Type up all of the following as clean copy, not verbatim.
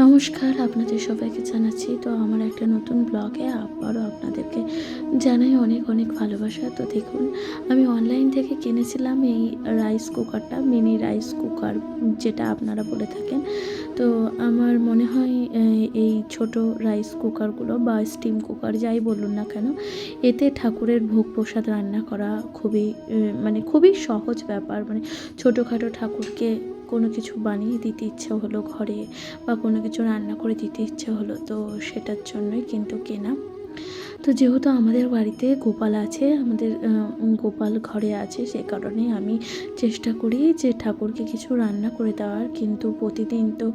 নমস্কার, আপনাদের সবাইকে জানাচ্ছি। তো আমার একটা নতুন ব্লগে আবারও আপনাদেরকে জানাই অনেক অনেক ভালোবাসা। তো দেখুন, আমি অনলাইন থেকে কিনেছিলাম এই রাইস কুকারটা, মিনি রাইস কুকার যেটা আপনারা বলে থাকেন। তো আমার মনে হয় এই ছোট রাইস কুকারগুলো বা স্টিম কুকার যাই বলুন না কেন, এতে ঠাকুরের ভোগ প্রসাদ রান্না করা খুবই সহজ ব্যাপার। ছোটোখাটো ঠাকুরকে কোনো কিছু বানিয়ে দিতে ইচ্ছে হলো ঘরে, বা কোনো কিছু রান্না করে দিতে ইচ্ছে হলো, তো সেটার জন্যই কিন্তু কেনা। তো যেহেতু আমাদের বাড়িতে গোপাল আছে, আমাদের গোপাল ঘরে আছে, সে কারণে আমি চেষ্টা করি যে ঠাকুরকে কিছু রান্না করে দেওয়ার। কিন্তু প্রতিদিন তো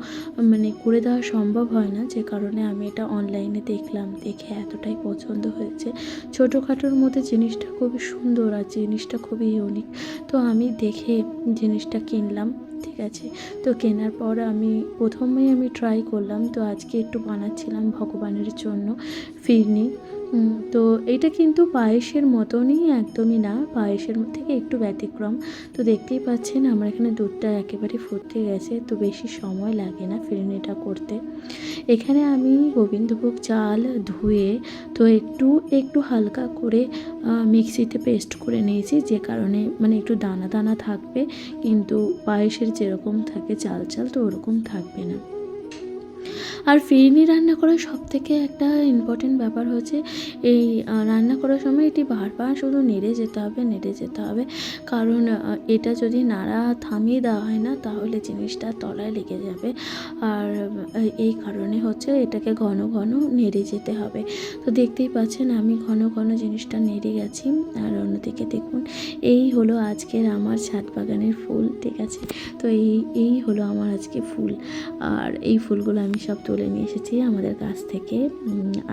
করে দেওয়া সম্ভব হয় না, যে কারণে আমি এটা অনলাইনে দেখলাম, দেখে এতটাই পছন্দ হয়েছে। ছোটোখাটোর মধ্যে জিনিসটা খুবই সুন্দর আর জিনিসটা খুবই ইউনিক। তো আমি দেখে জিনিসটা কিনলাম, ঠিক আছে। তো কেনার পর প্রথমেই আমি ট্রাই করলাম। তো আজকে একটু বানাচ্ছিলাম ভগবানের জন্য ফিরনি। তো এটা কিন্তু পায়েসের মতনই, একদমই না, পায়েসের থেকে একটু ব্যতিক্রম। তো দেখতেই পাচ্ছেন আমার এখানে দুধটা একেবারে ফুটে গেছে, তো বেশি সময় লাগে না ফিরনিটা করতে। এখানে আমি গোবিন্দভোগ চাল ধুয়ে তো একটু একটু হালকা করে মিক্সিতে পেস্ট করে নিয়েছি, যে কারণে একটু দানা দানা থাকবে, কিন্তু পায়েসের যেরকম থাকে চাল চাল, তো ওরকম থাকবে না। আর ফিরনি রান্না করার সবথেকে একটা ইম্পর্টেন্ট ব্যাপার হচ্ছে এই রান্না করার সময় এটি বারবার শুধু নেড়ে যেতে হবে, কারণ এটা যদি নাড়া থামিয়ে দেওয়া হয় না, তাহলে জিনিসটা তলায় লেগে যাবে। আর এই কারণে হচ্ছে এটাকে ঘন ঘন নেড়ে যেতে হবে। তো দেখতেই পাচ্ছেন আমি ঘন ঘন জিনিসটা নেড়ে গেছি। আর অন্যদিকে দেখুন, এই হলো আজকের আমার ছাদ বাগানের ফুল, ঠিক আছে। তো এই হলো আমার আজকে ফুল। আর এই ফুলগুলো আমি সব তুলে নিয়ে এসেছি আমাদের গাছ থেকে।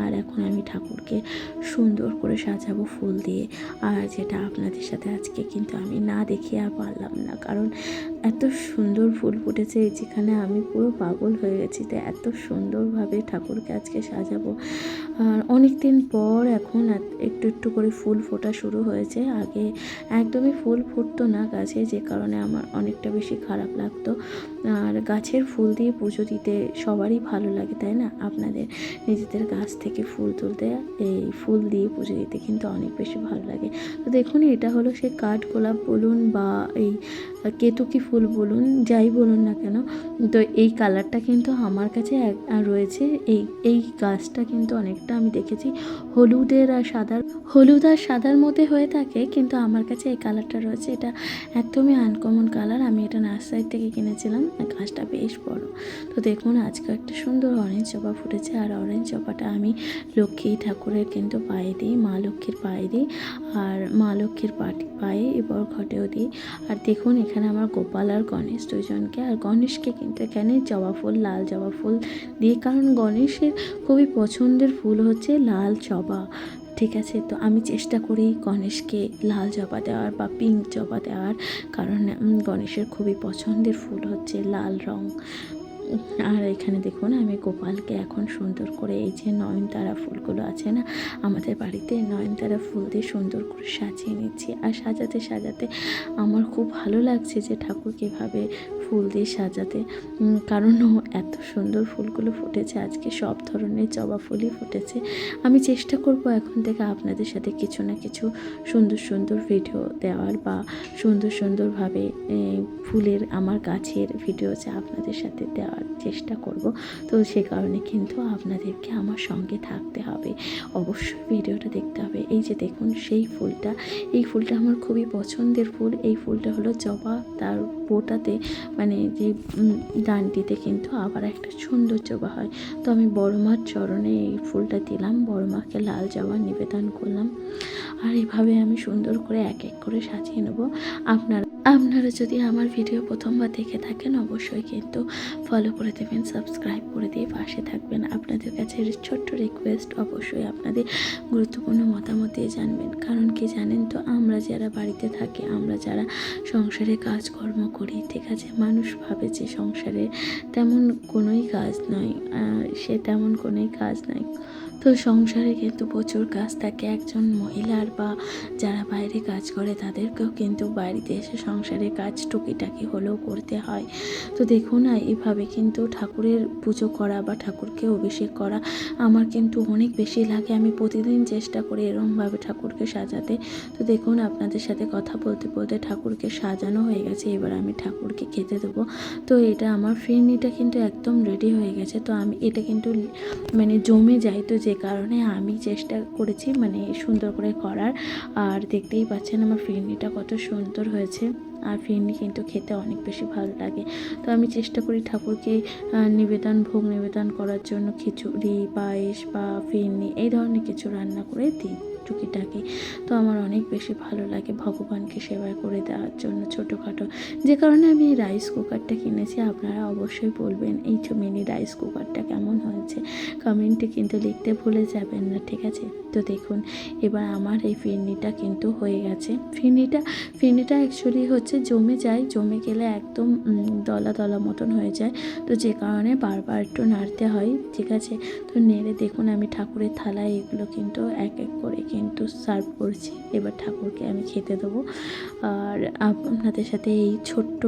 আর এখন আমি ঠাকুরকে সুন্দর করে সাজাবো ফুল দিয়ে। আর যেটা আপনাদের সাথে আজকে কিন্তু আমি না দেখিয়ে আর পারলাম না, কারণ এত সুন্দর ফুল ফুটেছে, যেখানে আমি পুরো পাগল হয়ে গেছি। তো এত সুন্দরভাবে ঠাকুরকে আজকে সাজাবো। আর অনেক দিন পর এখন একটু একটু করে ফুল ফোটা শুরু হয়েছে। আগে একদমই ফুল ফুটতো না গাছে, যে কারণে আমার অনেকটা বেশি খারাপ লাগতো। আর গাছের ফুল দিয়ে পুজো দিতে সবারই ভালো লাগে, তাই না? আপনাদের নিজেদের গাছ থেকে ফুল তুলতে, এই ফুল দিয়ে পুজো দিতে কিন্তু অনেক বেশি ভালো লাগে। তো দেখুন, এটা হলো সে কাঠগোলাপ বলুন বা এই কেতকী ফুল বলুন, যাই বলুন না কেন, তো এই কালারটা কিন্তু আমার কাছে রয়েছে। এই গাছটা কিন্তু অনেকটা আমি দেখেছি হলুদ আর সাদার মধ্যে হয়ে থাকে, কিন্তু আমার কাছে এই কালারটা রয়েছে। এটা একদমই আনকমন কালার। আমি এটা নার্সারি থেকে কিনেছিলাম। গাছটা বেশ বড়। তো দেখুন, আজকে একটা সুন্দর অরেঞ্জ জবা ফুটেছে। আর অরেঞ্জ জবাটা আমি লক্ষ্মী ঠাকুরের কিন্তু পায়ে দিই, মা লক্ষ্মীর পায়ে দিই, আর মা লক্ষ্মীর পায়ে এবার ঘটেও দিই। আর দেখুন, এখানে আমার গোপাল আর গণেশ দুইজনকে, আর গণেশকে কিন্তু এখানে জবা ফুল, লাল জবা ফুল দিই, কারণ গণেশের খুবই পছন্দের ফুল হচ্ছে লাল জবা, ঠিক আছে। তো আমি চেষ্টা করি গণেশকে লাল জবা দেওয়ার বা পিঙ্ক জবা দেওয়ার, কারণ গণেশের খুবই পছন্দের ফুল হচ্ছে লাল রং। আর এখানে দেখুন, আমি গোপালকে এখন সুন্দর করে এই যে নয়নতারা ফুলগুলো আছে না আমাদের বাড়িতে, নয়নতারা ফুল দিয়ে সুন্দর করে সাজিয়ে নিচ্ছি। আর সাজাতে সাজাতে আমার খুব ভালো লাগছে যে ঠাকুরকে এভাবে ফুল দিয়ে সাজাতে, কারণ এত সুন্দর ফুলগুলো ফুটেছে আজকে, সব ধরনের জবা ফুলই ফুটেছে। আমি চেষ্টা করব এখন থেকে আপনাদের সাথে কিছু না কিছু সুন্দর সুন্দর ভিডিও দেওয়ার, বা সুন্দর সুন্দরভাবে ফুলের আমার গাছের ভিডিও যা আপনাদের সাথে দেওয়ার চেষ্টা করব। তো সে কারণে কিন্তু আপনাদেরকে আমার সঙ্গে থাকতে হবে, অবশ্যই ভিডিওটা দেখতে হবে। এই যে দেখুন, এই ফুলটা আমার খুবই পছন্দের ফুল। এই ফুলটা হলো জবা, তার বোটাতে যে ডানটিতে কিন্তু আবার একটা সুন্দর জবা হয়। তো আমি বড় মার চরণে এই ফুলটা দিলাম, বড় মাকে লাল জবা নিবেদন করলাম। আর এইভাবে আমি সুন্দর করে এক এক করে সাজিয়ে নেব। আপনারা যদি আমার ভিডিও প্রথমবার দেখে থাকেন, অবশ্যই কিন্তু ফলো করে দেবেন, সাবস্ক্রাইব করে দিয়ে পাশে থাকবেন। আপনাদের কাছে ছোট্ট রিকোয়েস্ট, অবশ্যই আপনাদের গুরুত্বপূর্ণ মতামত দিয়ে জানবেন। কারণ কি জানেন তো, আমরা যারা বাড়িতে থাকি, আমরা যারা সংসারে কাজকর্ম করি, ঠিক আছে, মানুষ ভাবে যে সংসারে তেমন কোনোই কাজ নয়, তো সংসারে কিন্তু প্রচুর কাজ থাকে, একজন মহিলার বা যারা বাইরে কাজ করে তাদেরকেও কিন্তু বাড়িতে এসে সংসারের কাজ টুকিটাকি হলেও করতে হয়। তো দেখুন এইভাবে কিন্তু ঠাকুরের পুজো করা বা ঠাকুরকে অভিষেক করা আমার কিন্তু অনেক বেশি লাগে। আমি প্রতিদিন চেষ্টা করি এরকমভাবে ঠাকুরকে সাজাতে। তো দেখুন আপনাদের সাথে কথা বলতে বলতে ঠাকুরকে সাজানো হয়ে গেছে, এবার আমি ঠাকুরকে খেতে দেবো। তো এটা আমার ফিরনিটা কিন্তু একদম রেডি হয়ে গেছে। তো আমি এটা কিন্তু মানে জমে যায়, তো যে কারণে আমি চেষ্টা করেছি মানে সুন্দর করে করার। আর দেখতেই পাচ্ছেন আমার ফিরনিটা কত সুন্দর হয়েছে, আর ফিরনি কিন্তু খেতে অনেক বেশি ভালো লাগে। তো আমি চেষ্টা করি ঠাকুরকে ভোগ নিবেদন করার জন্য খিচুড়ি, পায়েস বা ফিরনি এই ধরনের কিছু রান্না করে দিই টুকিটাকি। তো আমার অনেক বেশি ভালো লাগে ভগবানকে সেবা করে দেওয়ার জন্য ছোটোখাটো, যে কারণে আমি এই রাইস কুকারটা কিনেছি। আপনারা অবশ্যই বলবেন এই মিনি রাইস কুকারটা কেমন হয়েছে, কমেন্টে কিন্তু লিখতে ভুলে যাবেন না, ঠিক আছে? তো দেখুন এবার আমার এই ফিরনিটা কিন্তু হয়ে গেছে। ফিরনিটা অ্যাকচুয়ালি হচ্ছে জমে যায়, জমে গেলে একদম দলা দলা মতন হয়ে যায়। তো যে কারণে বারবার একটু নাড়তে হয়, ঠিক আছে? তো নেড়ে দেখুন আমি ঠাকুরের থালায় এগুলো কিন্তু এক এক করে কিন্তু সার্ভ করছি। এবার ঠাকুরকে আমি খেতে দেবো। আর আপনাদের সাথে এই ছোট্ট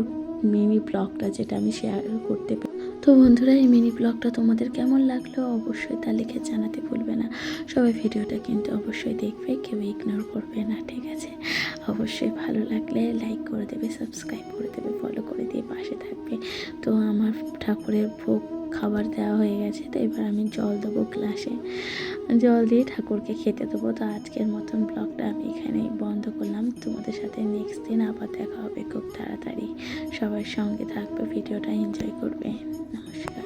মিনি ব্লগটা যেটা আমি শেয়ার করতে পারি। তো বন্ধুরা এই মিনি ব্লগটা তোমাদের কেমন লাগলো অবশ্যই তা লিখে জানাতে ভুলবে না। সবাই ভিডিওটা কিন্তু অবশ্যই দেখবে, কেউ ইগনোর করবে না, ঠিক আছে? অবশ্যই ভালো লাগলে লাইক করে দেবে, সাবস্ক্রাইব করে দেবে, ফলো করে দিয়ে পাশে থাকবে। তো আমার ঠাকুরের ভোগ খাবার দেওয়া হয়ে গেছে, তো এবার আমি জল দেবো গ্লাসে, জল দিয়ে ঠাকুরকে খেতে দেবো। তো আজকের মতন ব্লগটা আমি এখানেই বন্ধ করলাম। তোমাদের সাথে নেক্সট দিন আবার দেখা হবে খুব তাড়াতাড়ি। সবার সঙ্গে থাকবে, ভিডিওটা এনজয় করবে। নমস্কার।